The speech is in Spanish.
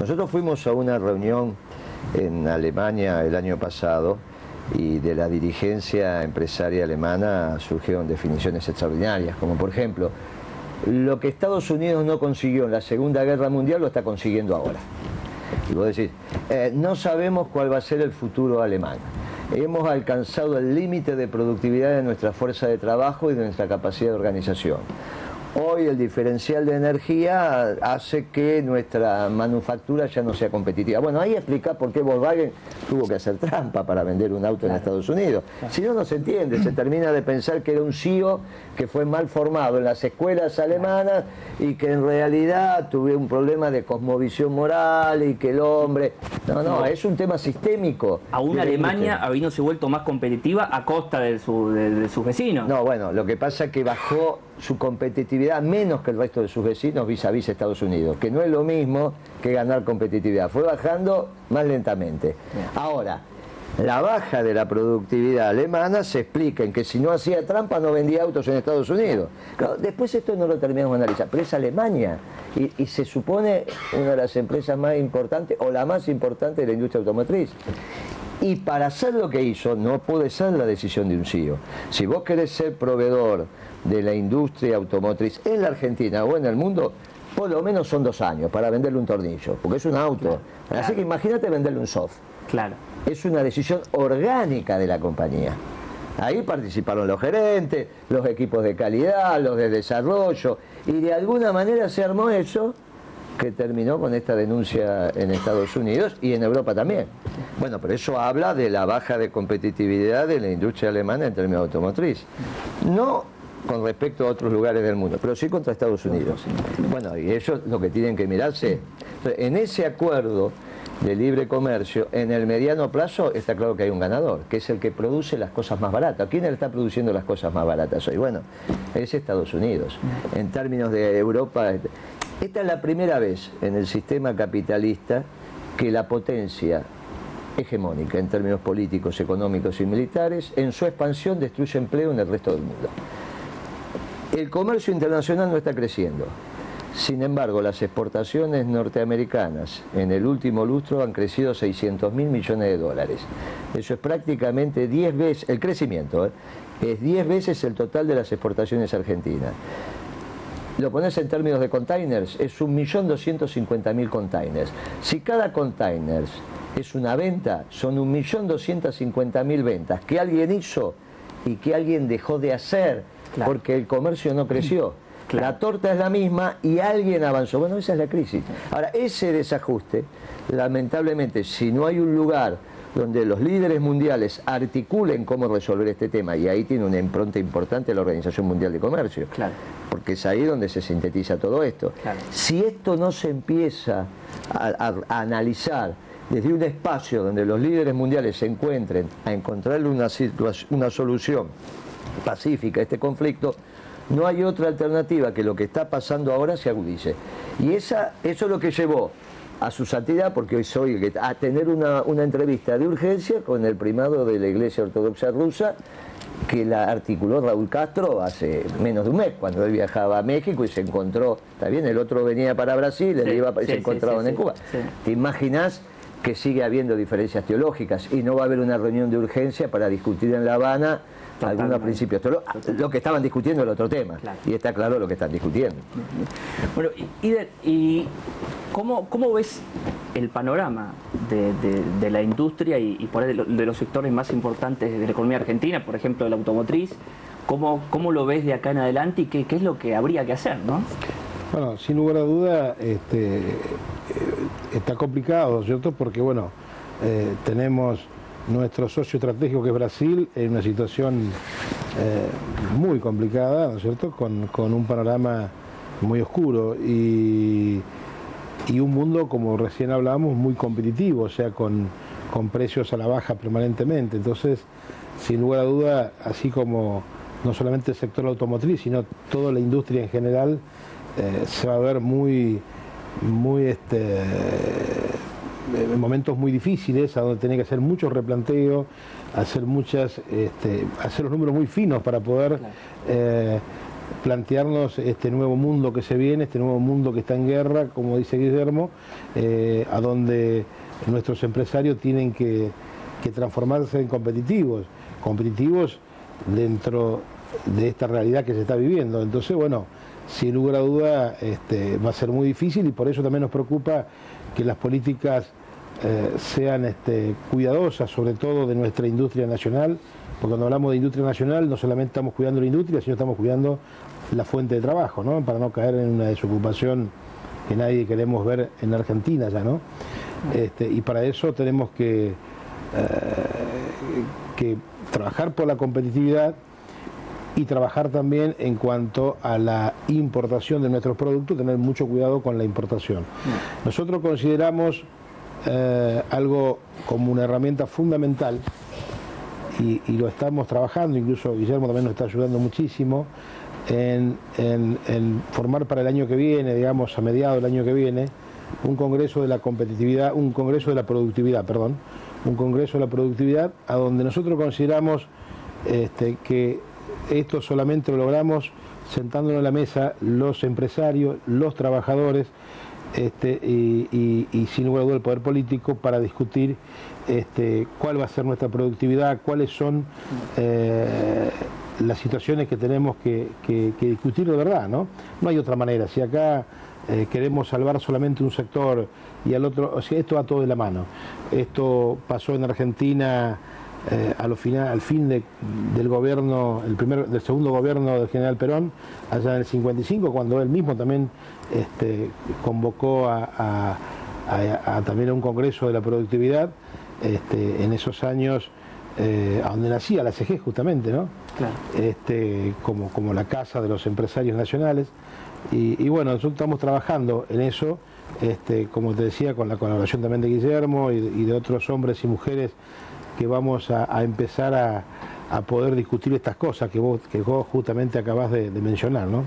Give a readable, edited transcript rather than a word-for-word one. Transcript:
Nosotros fuimos a una reunión en Alemania el año pasado y de la dirigencia empresaria alemana surgieron definiciones extraordinarias, como por ejemplo, lo que Estados Unidos no consiguió en la Segunda Guerra Mundial lo está consiguiendo ahora. Y vos decís, no sabemos cuál va a ser el futuro alemán. Hemos alcanzado el límite de productividad de nuestra fuerza de trabajo y de nuestra capacidad de organización. Hoy el diferencial de energía hace que nuestra manufactura ya no sea competitiva. Bueno, ahí explica por qué Volkswagen tuvo que hacer trampa para vender un auto en Estados Unidos. Si no, no se entiende, se termina de pensar que era un CEO que fue mal formado en las escuelas alemanas y que en realidad tuvo un problema de cosmovisión moral y que el hombre... No, es un tema sistémico. Aún Alemania habiéndose vuelto más competitiva a costa de sus vecinos. No, bueno, lo que pasa es que bajó su competitividad menos que el resto de sus vecinos vis a vis Estados Unidos, que no es lo mismo que ganar competitividad, fue bajando más lentamente. Ahora, la baja de la productividad alemana se explica en que si no hacía trampa no vendía autos en Estados Unidos. Claro, después esto no lo terminamos de analizar, pero es Alemania y se supone una de las empresas más importantes o la más importante de la industria automotriz. Y para hacer lo que hizo no puede ser la decisión de un CEO. Si vos querés ser proveedor de la industria automotriz en la Argentina o en el mundo, por lo menos son 2 años para venderle un tornillo, porque es un auto. Claro. Así que imagínate venderle un soft. Claro. Es una decisión orgánica de la compañía. Ahí participaron los gerentes, los equipos de calidad, los de desarrollo, y de alguna manera se armó eso que terminó con esta denuncia en Estados Unidos y en Europa también. Bueno, pero eso habla de la baja de competitividad de la industria alemana en términos automotriz. No con respecto a otros lugares del mundo, pero sí contra Estados Unidos. Bueno, y ellos lo que tienen que mirarse, en ese acuerdo de libre comercio, en el mediano plazo está claro que hay un ganador, que es el que produce las cosas más baratas. ¿Quién está produciendo las cosas más baratas hoy? Bueno, es Estados Unidos. En términos de Europa, esta es la primera vez en el sistema capitalista que la potencia hegemónica en términos políticos, económicos y militares, en su expansión destruye empleo en el resto del mundo. El comercio internacional no está creciendo. Sin embargo, las exportaciones norteamericanas en el último lustro han crecido 600.000 millones de dólares. Eso es prácticamente 10 veces, el crecimiento, es 10 veces el total de las exportaciones argentinas. Lo pones en términos de containers, es 1.250.000 containers. Si cada container es una venta, son 1.250.000 ventas que alguien hizo y que alguien dejó de hacer, claro, porque el comercio no creció. Claro. La torta es la misma y alguien avanzó. Bueno, esa es la crisis. Ahora, ese desajuste, lamentablemente, si no hay un lugar donde los líderes mundiales articulen cómo resolver este tema, y ahí tiene una impronta importante la Organización Mundial de Comercio, claro, porque es ahí donde se sintetiza todo esto. Claro. Si esto no se empieza a analizar desde un espacio donde los líderes mundiales se encuentren a encontrarle una solución pacífica a este conflicto, no hay otra alternativa que lo que está pasando ahora se agudice. Y eso es lo que llevó a su santidad, porque hoy soy a tener una entrevista de urgencia con el primado de la Iglesia Ortodoxa Rusa, que la articuló Raúl Castro hace menos de un mes, cuando él viajaba a México y se encontró, está bien, el otro venía para Brasil, él iba, se encontraban en Cuba. Sí. ¿Te imaginas que sigue habiendo diferencias teológicas y no va a haber una reunión de urgencia para discutir en La Habana algunos principios teológicos? Lo que estaban discutiendo es otro tema, claro, y está claro lo que están discutiendo. Bueno, y ¿cómo ves el panorama de la industria y por ahí de los sectores más importantes de la economía argentina, por ejemplo de la automotriz? ¿Cómo lo ves de acá en adelante y qué es lo que habría que hacer, ¿no? Bueno, sin lugar a duda está complicado, ¿cierto? Porque, bueno, tenemos nuestro socio estratégico que es Brasil en una situación muy complicada, ¿no es cierto? Con un panorama muy oscuro y un mundo, como recién hablábamos, muy competitivo, o sea, con precios a la baja permanentemente. Entonces, sin lugar a duda, así como no solamente el sector automotriz, sino toda la industria en general, se va a ver en momentos muy difíciles, a donde tiene que hacer mucho replanteo, hacer los números muy finos para poder plantearnos este nuevo mundo que se viene, este nuevo mundo que está en guerra, como dice Guillermo, a donde nuestros empresarios tienen que transformarse en competitivos dentro de esta realidad que se está viviendo. Entonces, bueno, sin lugar a duda va a ser muy difícil, y por eso también nos preocupa que las políticas sean cuidadosas, sobre todo de nuestra industria nacional, porque cuando hablamos de industria nacional no solamente estamos cuidando la industria, sino estamos cuidando la fuente de trabajo, ¿no? Para no caer en una desocupación que nadie queremos ver en Argentina ya, ¿no? Y para eso tenemos que trabajar por la competitividad y trabajar también en cuanto a la importación de nuestros productos, tener mucho cuidado con la importación. Nosotros consideramos algo como una herramienta fundamental, y lo estamos trabajando, incluso Guillermo también nos está ayudando muchísimo, en formar para el año que viene, digamos a mediados del año que viene, un congreso de la competitividad, un congreso de la productividad, perdón, un congreso de la productividad, a donde nosotros consideramos que esto solamente lo logramos sentándonos en la mesa los empresarios, los trabajadores, y sin lugar a duda el poder político, para discutir cuál va a ser nuestra productividad, cuáles son las situaciones que tenemos que discutir de verdad, ¿no? No hay otra manera. Si acá queremos salvar solamente un sector y al otro, o sea, esto va todo de la mano. Esto pasó en Argentina al fin del gobierno, del segundo gobierno del general Perón, allá en el 55, cuando él mismo también convocó también a un congreso de la productividad, en esos años, a donde nacía la CG justamente, ¿no? Claro. Como la casa de los empresarios nacionales. Y bueno, nosotros estamos trabajando en eso, como te decía, con la colaboración también de Guillermo y de otros hombres y mujeres, que vamos a empezar a poder discutir estas cosas que vos justamente acabás de mencionar, ¿no?